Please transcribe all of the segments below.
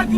The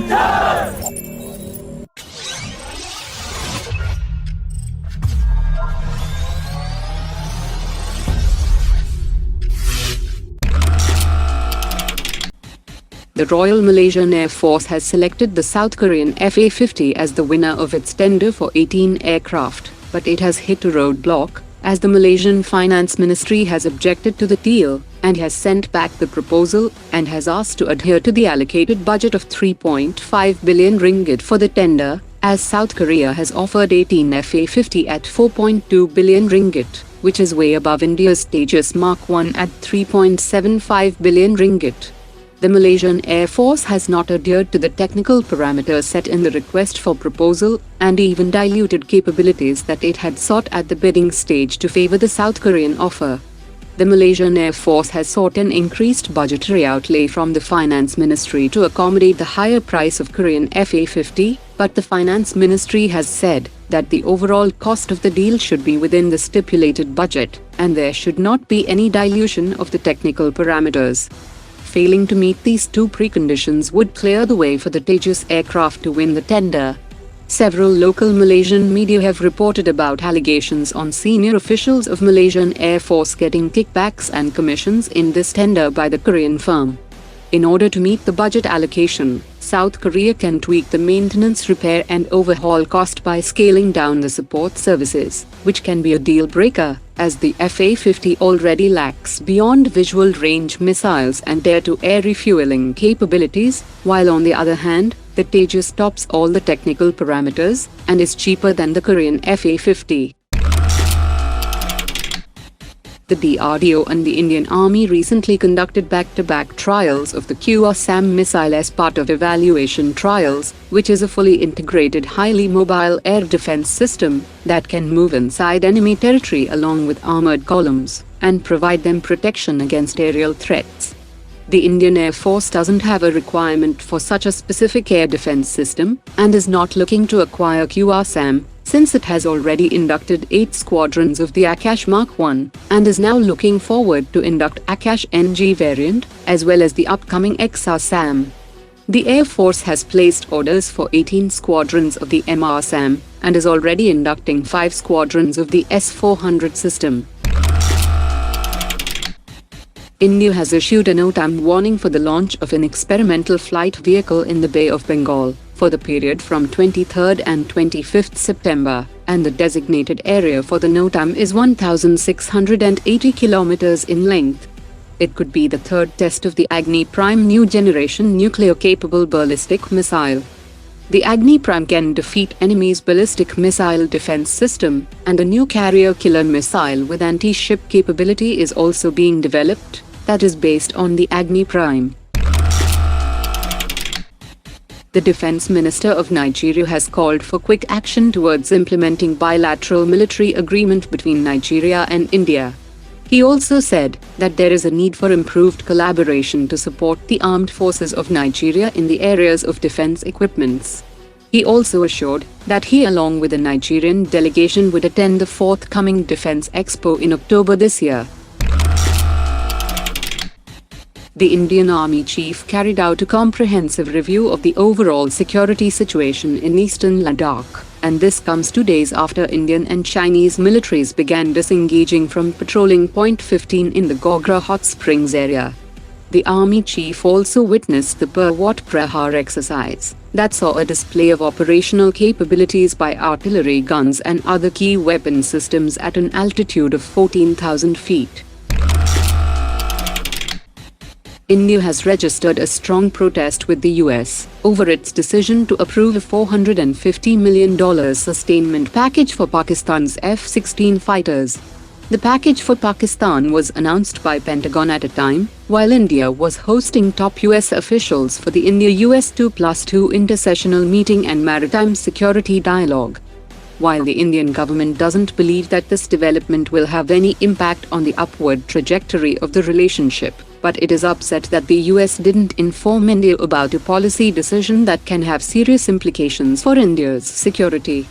Royal Malaysian Air Force has selected the South Korean FA-50 as the winner of its tender for 18 aircraft, but it has hit a roadblock, as the Malaysian Finance Ministry has objected to the deal, and has sent back the proposal, and has asked to adhere to the allocated budget of 3.5 billion ringgit for the tender, as South Korea has offered 18 FA-50 at 4.2 billion ringgit, which is way above India's Tejas Mark 1 at 3.75 billion ringgit. The Malaysian Air Force has not adhered to the technical parameters set in the request for proposal, and even diluted capabilities that it had sought at the bidding stage to favor the South Korean offer. The Malaysian Air Force has sought an increased budgetary outlay from the Finance Ministry to accommodate the higher price of Korean FA-50, but the Finance Ministry has said that the overall cost of the deal should be within the stipulated budget, and there should not be any dilution of the technical parameters. Failing to meet these two preconditions would clear the way for the Tejas aircraft to win the tender. Several local Malaysian media have reported about allegations on senior officials of Malaysian Air Force getting kickbacks and commissions in this tender by the Korean firm. In order to meet the budget allocation, South Korea can tweak the maintenance, repair and overhaul cost by scaling down the support services, which can be a deal breaker, as the FA-50 already lacks beyond visual range missiles and air-to-air refueling capabilities, while on the other hand, the Tejas tops all the technical parameters and is cheaper than the Korean FA-50. The DRDO and the Indian Army recently conducted back-to-back trials of the QRSAM missile as part of evaluation trials, which is a fully integrated highly mobile air defense system that can move inside enemy territory along with armored columns and provide them protection against aerial threats. The Indian Air Force doesn't have a requirement for such a specific air defense system and is not looking to acquire QRSAM, since it has already inducted 8 squadrons of the Akash Mark 1 and is now looking forward to induct Akash NG variant as well as the upcoming XRSAM. The Air Force has placed orders for 18 squadrons of the MRSAM and is already inducting 5 squadrons of the S-400 system. India has issued a NOTAM warning for the launch of an experimental flight vehicle in the Bay of Bengal for the period from 23rd and 25th September, and the designated area for the NOTAM is 1,680 kilometers in length. It could be the third test of the Agni Prime new generation nuclear-capable ballistic missile. The Agni Prime can defeat enemy's ballistic missile defense system, and a new carrier killer missile with anti-ship capability is also being developed, that is based on the Agni Prime. The Defense Minister of Nigeria has called for quick action towards implementing bilateral military agreement between Nigeria and India. He also said that there is a need for improved collaboration to support the armed forces of Nigeria in the areas of defense equipments. He also assured that he, along with a Nigerian delegation, would attend the forthcoming Defense Expo in October this year. The Indian Army Chief carried out a comprehensive review of the overall security situation in eastern Ladakh, and this comes 2 days after Indian and Chinese militaries began disengaging from patrolling Point 15 in the Gogra Hot Springs area. The Army Chief also witnessed the Parvat Prahar exercise that saw a display of operational capabilities by artillery guns and other key weapon systems at an altitude of 14,000 feet. India has registered a strong protest with the US over its decision to approve a $450 million sustainment package for Pakistan's F-16 fighters. The package for Pakistan was announced by Pentagon at a time while India was hosting top US officials for the India-US 2+2 intersessional meeting and maritime security dialogue. While the Indian government doesn't believe that this development will have any impact on the upward trajectory of the relationship, but it is upset that the US didn't inform India about a policy decision that can have serious implications for India's security.